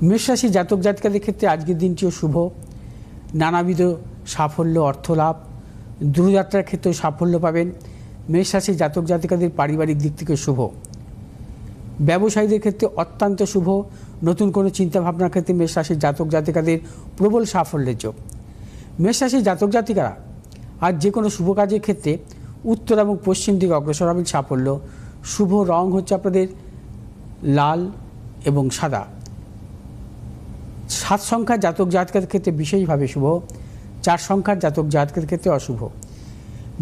মেষরাশি জাতক জাতিকাদের ক্ষেত্রে আজকের দিনটিও শুভ। নানাবিধ সাফল্য, অর্থলাভ, দূরযাত্রার ক্ষেত্রেও সাফল্য পাবেন। মেষরাশি জাতক জাতিকাদের পারিবারিক দিক থেকে শুভ। ব্যবসায়ীদের ক্ষেত্রে অত্যন্ত শুভ। নতুন কোনো চিন্তাভাবনার ক্ষেত্রে মেষরাশির জাতক জাতিকাদের প্রবল সাফল্যের যোগ। মেষরাশির জাতক জাতিকারা আজ যে কোনো শুভ কাজের ক্ষেত্রে উত্তর এবং পশ্চিম দিকে অগ্রসর হবেন সাফল্য। শুভ রং হচ্ছে আপনাদের লাল এবং সাদা। 7 সংখ্যার জাতক জাতকের ক্ষেত্রে বিশেষভাবে শুভ। 4 সংখ্যার জাতক জাতকের ক্ষেত্রে অশুভ।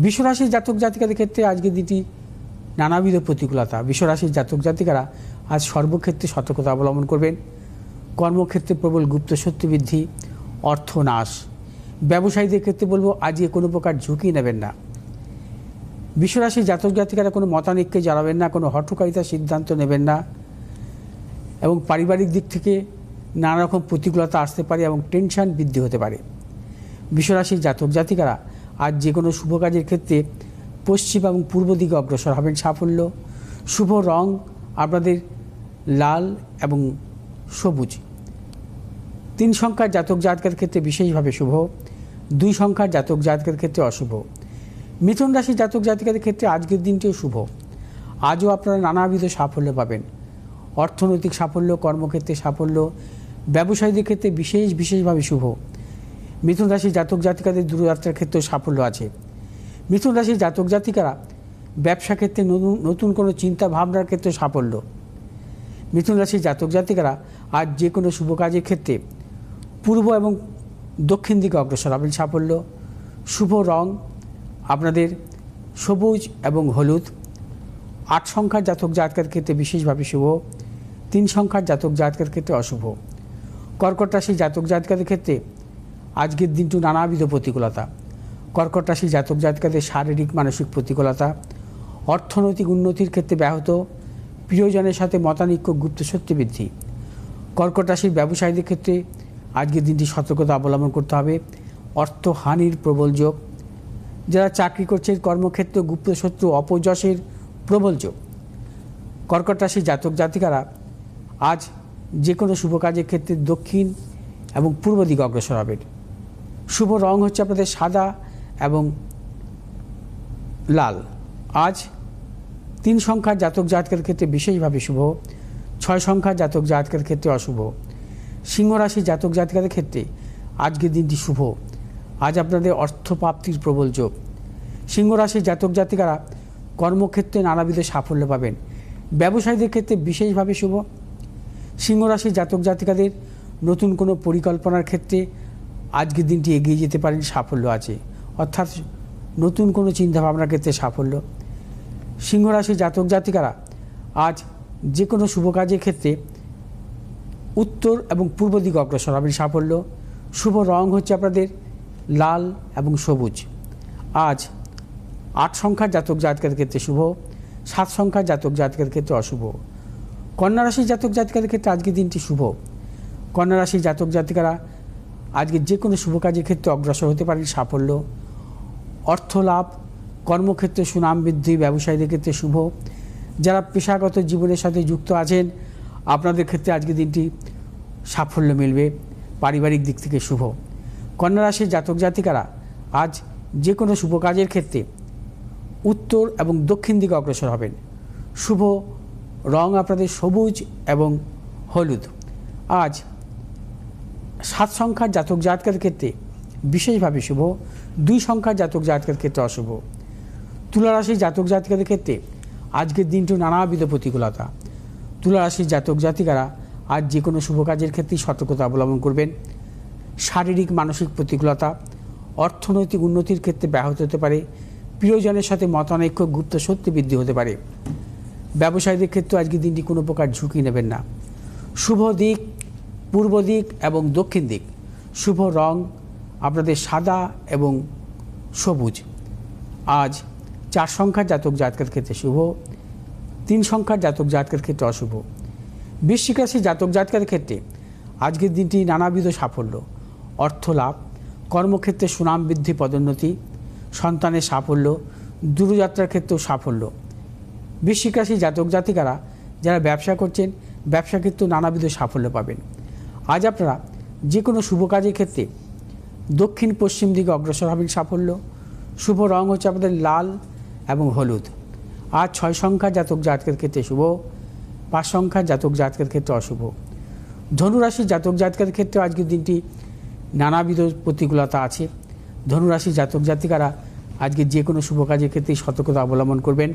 বিশ্বরাশির জাতক জাতিকাদের ক্ষেত্রে আজকের দিনটি নানাবিধ প্রতিকূলতা। বিশ্বরাশির জাতক জাতিকারা আজ সর্বক্ষেত্রে সতর্কতা অবলম্বন করবেন। কর্মক্ষেত্রে প্রবল গুপ্ত শত্রু বৃদ্ধি, অর্থ নাশ। ব্যবসায়ীদের ক্ষেত্রে বলবো আজকে কোনো প্রকার ঝুঁকি নেবেন না। বিশ্বরাশির জাতক জাতিকারা কোনো মতানৈক্যে জড়াবেন না, কোনো হঠকারিতার সিদ্ধান্ত নেবেন না এবং পারিবারিক দিক থেকে নানা রকম প্রতিকূলতা আসতে পারে এবং টেনশন বৃদ্ধি হতে পারে। বিশ্বরাশির জাতক জাতিকারা আজ যে কোনো শুভ কাজের ক্ষেত্রে পশ্চিম এবং পূর্ব দিকে অগ্রসর হবেন সাফল্য। শুভ রং আপনাদের লাল এবং সবুজ। 3 সংখ্যার জাতক জাতকের ক্ষেত্রে বিশেষভাবে শুভ। 2 সংখ্যার জাতক জাতকের ক্ষেত্রে অশুভ। মিথুন রাশির জাতক জাতিকাদের ক্ষেত্রে আজকের দিনটিও শুভ। আজও আপনারা নানাবিধ সাফল্য পাবেন। অর্থনৈতিক সাফল্য, কর্মক্ষেত্রে সাফল্য, ব্যবসায়ীদের ক্ষেত্রে বিশেষভাবে শুভ। মিথুন রাশির জাতক জাতিকাদের দূরযাত্রার ক্ষেত্রেও সাফল্য আছে। মিথুন রাশির জাতক জাতিকারা ব্যবসা ক্ষেত্রে নতুন কোনো চিন্তা ভাবনার ক্ষেত্রে সাফল্য। মিথুন রাশির জাতক জাতিকারা আজ যে কোনো শুভ কাজের ক্ষেত্রে পূর্ব এবং দক্ষিণ দিকে অগ্রসর হবেন সাফল্য। শুভ রং আপনাদের সবুজ এবং হলুদ। 8 সংখ্যার জাতক জাতকের ক্ষেত্রে বিশেষভাবে শুভ। 3 সংখ্যার জাতক জাতকের ক্ষেত্রে অশুভ। কর্কট রাশির জাতক জাতিকাদের ক্ষেত্রে আজকের দিনটি নানাবিধ প্রতিকূলতা। কর্কট রাশির জাতক জাতিকাদের শারীরিক মানসিক প্রতিকূলতা, অর্থনৈতিক উন্নতির ক্ষেত্রে ব্যাহত, প্রিয়জনের সাথে মতানৈক্য, গুপ্ত শত্রু বৃদ্ধি। কর্কট রাশির ব্যবসায়ীদের ক্ষেত্রে আজকের দিনটি সতর্কতা অবলম্বন করতে হবে। অর্থহানির প্রবল যোগ। যারা চাকরি করছে কর্মক্ষেত্র গুপ্ত শত্রু অপযশের প্রবল যোগ। কর্কট রাশির জাতক জাতিকারা আজ যে কোনো শুভ কাজের ক্ষেত্রে দক্ষিণ এবং পূর্ব দিকে অগ্রসর হবেন। শুভ রং হচ্ছে আপনাদের সাদা এবং লাল। আজ 3 সংখ্যার জাতক জাতকের ক্ষেত্রে বিশেষভাবে শুভ। 6 সংখ্যার জাতক জাতকের ক্ষেত্রে অশুভ। সিংহ রাশির জাতক জাতিকাদের ক্ষেত্রে আজকের দিনটি শুভ। আজ আপনাদের অর্থপ্রাপ্তির প্রবল যোগ। সিংহ রাশির জাতক জাতিকারা কর্মক্ষেত্রে নানাবিধ সাফল্য পাবেন। ব্যবসায়ীদের ক্ষেত্রে বিশেষভাবে শুভ। সিংহ রাশির জাতক জাতিকাদের নতুন কোনো পরিকল্পনার ক্ষেত্রে আজকের দিনটি এগিয়ে যেতে পারেন, সাফল্য আছে, অর্থাৎ নতুন কোনো চিন্তাভাবনার ক্ষেত্রে সাফল্য। সিংহ রাশির জাতক জাতিকারা আজ যে কোনো শুভ কাজের ক্ষেত্রে উত্তর এবং পূর্ব দিকে অগ্রসর হবেন সাফল্য। শুভ রং হচ্ছে আপনাদের লাল এবং সবুজ। আজ 8 সংখ্যার জাতক জাতকের ক্ষেত্রে শুভ। 7 সংখ্যার জাতক জাতকের ক্ষেত্রে অশুভ। কন্যা রাশির জাতক জাতিকাদের ক্ষেত্রে আজকের দিনটি শুভ। কন্যা রাশির জাতক জাতিকারা আজকে যে কোনো শুভ কাজের ক্ষেত্রে অগ্রসর হতে পারেন সাফল্য। অর্থ লাভ, কর্মক্ষেত্রে সুনাম বৃদ্ধি, ব্যবসায়ীদের ক্ষেত্রে শুভ। যারা পেশাগত জীবনের সাথে যুক্ত আছেন আপনাদের ক্ষেত্রে আজকের দিনটি সাফল্য মিলবে। পারিবারিক দিক থেকে শুভ। কন্যা রাশির জাতক জাতিকারা আজ যে কোনো শুভ কাজের ক্ষেত্রে উত্তর এবং দক্ষিণ দিকে অগ্রসর হবেন। শুভ রং আপনাদের সবুজ এবং হলুদ। আজ 7 সংখ্যার জাতক জাতকের ক্ষেত্রে বিশেষভাবে শুভ। 2 সংখ্যার জাতক জাতকের ক্ষেত্রে অশুভ। তুলা রাশির জাতক জাতিকাদের ক্ষেত্রে আজকের দিনটি নানাবিধ প্রতিকূলতা। তুলা রাশির জাতক জাতিকারা আজ যে কোনো শুভ কাজের ক্ষেত্রেই সতর্কতা অবলম্বন করবেন। শারীরিক মানসিক প্রতিকূলতা, অর্থনৈতিক উন্নতির ক্ষেত্রে ব্যাহত হতে পারে, প্রিয়জনের সাথে মতানৈক্য, গুপ্ত শত্রু বৃদ্ধি হতে পারে। ব্যবসায়ীদের ক্ষেত্রে আজকের দিনটি কোনো প্রকার ঝুঁকি নেবেন না। শুভ দিক পূর্ব দিক এবং দক্ষিণ দিক। শুভ রং আপনাদের সাদা এবং সবুজ। আজ 4 সংখ্যার জাতক জাতকের ক্ষেত্রে শুভ। 3 সংখ্যার জাতক জাতকের ক্ষেত্রে অশুভ। বৃশ্চিক রাশির জাতক জাতকের ক্ষেত্রে আজকের দিনটি নানাবিধ সাফল্য, অর্থ লাভ, কর্মক্ষেত্রে সুনাম বৃদ্ধি, পদোন্নতি, সন্তানের সাফল্য, দূরযাত্রার ক্ষেত্রেও সাফল্য। বৃশ্চিক রাশির জাতক জাতিকারা যারা ব্যবসা করছেন ব্যবসা ক্ষেত্রেও নানাবিধ সাফল্য পাবেন। আজ আপনারা যে কোনো শুভ কাজের ক্ষেত্রে দক্ষিণ পশ্চিম দিকে অগ্রসর হবেন সাফল্য। শুভ রং হচ্ছে আপনাদের লাল এবং হলুদ। আজ 6 সংখ্যা জাতক জাতকের ক্ষেত্রে শুভ, 5 সংখ্যা জাতক জাতকের ক্ষেত্রে অশুভ। ধনুরাশি জাতক জাতকের ক্ষেত্রে আজকের দিনটি নানাবিধ প্রতিকূলতা আছে। ধনুরাশি জাতক জাতিকারা আজকে যে কোনো শুভ কাজের ক্ষেত্রে সতর্কতা অবলম্বন করবেন।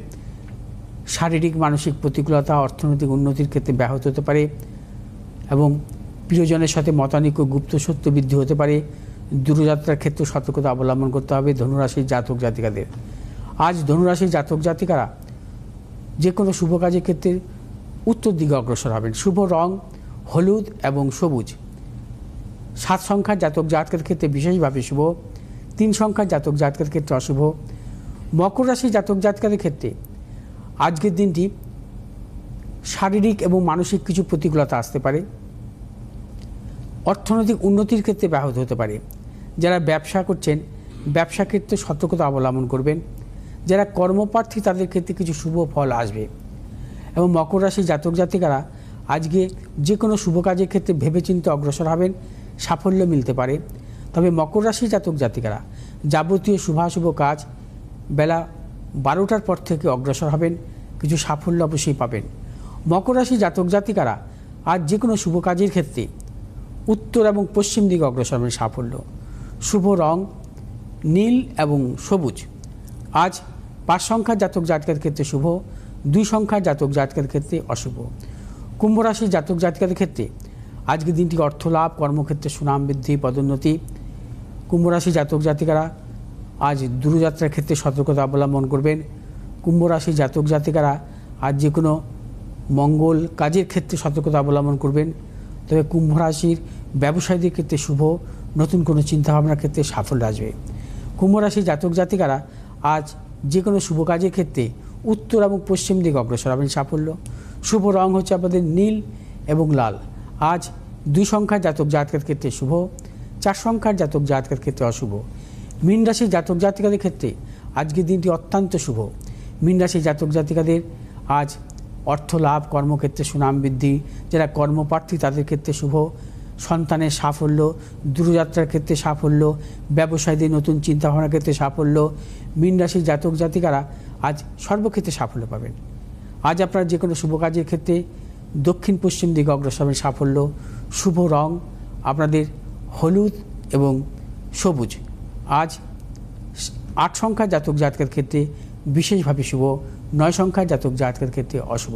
শারীরিক মানসিক প্রতিকূলতা অর্থনৈতিক উন্নতির ক্ষেত্রে ব্যাহত হতে পারে এবং প্রিয়জনের সাথে মতানৈক্য গুপ্ত সত্য বৃদ্ধি হতে পারে। দূরযাত্রার ক্ষেত্রে সতর্কতা অবলম্বন করতে হবে ধনুরাশির জাতক জাতিকাদের। আজ ধনুরাশির জাতক জাতিকারা যে কোনো শুভ কাজের ক্ষেত্রে উত্তর দিকে অগ্রসর হবেন। শুভ রং হলুদ এবং সবুজ। 7 সংখ্যার জাতক জাতকের ক্ষেত্রে বিশেষভাবে শুভ, 3 সংখ্যার জাতক জাতকের ক্ষেত্রে অশুভ। মকর রাশি জাতক জাতকের ক্ষেত্রে আজকের দিনটি শারীরিক এবং মানসিক কিছু প্রতিকূলতা আসতে পারে। অর্থনৈতিক উন্নতির ক্ষেত্রে ব্যাহত হতে পারে। যারা ব্যবসা করছেন ব্যবসা ক্ষেত্রে সতর্কতা অবলম্বন করবেন। যারা কর্মপ্রার্থী তাদের ক্ষেত্রে কিছু শুভ ফল আসবে। এবং মকর রাশি জাতক জাতিকারা আজকে যে কোনো শুভ কাজের ক্ষেত্রে ভেবেচিন্তে অগ্রসর হবেন, সাফল্য মিলতে পারে। তবে মকর রাশি জাতক জাতিকারা যাবতীয় শুভাশুভ কাজ বেলা 12টার পর থেকে অগ্রসর হবেন, কিছু সাফল্য অবশ্যই পাবেন। মকর রাশি জাতক জাতিকারা আজ যে কোনো শুভ কাজের ক্ষেত্রে উত্তর এবং পশ্চিম দিকে অগ্রসর হবেন, সাফল্য। শুভ রং নীল এবং সবুজ। আজ 5 সংখ্যার জাতক জাতকের ক্ষেত্রে শুভ, 2 সংখ্যার জাতক জাতকের ক্ষেত্রে অশুভ। কুম্ভ রাশি জাতক জাতিকার ক্ষেত্রে আজকের দিনটি অর্থ লাভ, কর্মক্ষেত্রে সুনাম বৃদ্ধি, পদোন্নতি। কুম্ভ রাশি জাতক জাতিকারা আজ দূরযাত্রার ক্ষেত্রে সতর্কতা অবলম্বন করবেন। কুম্ভ রাশি জাতক জাতিকারা আজ যে কোনো মঙ্গল কাজের ক্ষেত্রে সতর্কতা অবলম্বন করবেন। তবে কুম্ভ রাশির ব্যবসায়ীদের ক্ষেত্রে শুভ, নতুন কোনো চিন্তাভাবনার ক্ষেত্রে সাফল্য আসবে। কুম্ভ রাশি জাতক জাতিকারা আজ যে কোনো শুভ কাজের ক্ষেত্রে উত্তর এবং পশ্চিম দিকে অগ্রসর হবেন, সাফল্য। শুভ রং হচ্ছে আপনাদের নীল এবং লাল। আজ 2 সংখ্যার জাতক জাতকের ক্ষেত্রে শুভ, 4 সংখ্যার জাতক জাতকের ক্ষেত্রে অশুভ। মীন রাশির জাতক জাতিকাদের ক্ষেত্রে আজকের দিনটি অত্যন্ত শুভ। মীন রাশির জাতক জাতিকাদের আজ অর্থ লাভ, কর্মক্ষেত্রে সুনাম বৃদ্ধি। যারা কর্মপ্রার্থী তাদের ক্ষেত্রে শুভ, সন্তানের সাফল্য, দূরযাত্রার ক্ষেত্রে সাফল্য, ব্যবসায়ীদের নতুন চিন্তাভাবনার ক্ষেত্রে সাফল্য। মীন রাশির জাতক জাতিকারা আজ সর্বক্ষেত্রে সাফল্য পাবেন। আজ আপনারা যে কোনো শুভ কাজের ক্ষেত্রে দক্ষিণ পশ্চিম দিকে অগ্রসর হবেন, সাফল্য। শুভ রং আপনাদের হলুদ এবং সবুজ। আজ 8 সংখ্যার জাতক জাতকের ক্ষেত্রে বিশেষভাবে শুভ, 9 সংখ্যার জাতক জাতকের ক্ষেত্রে অশুভ।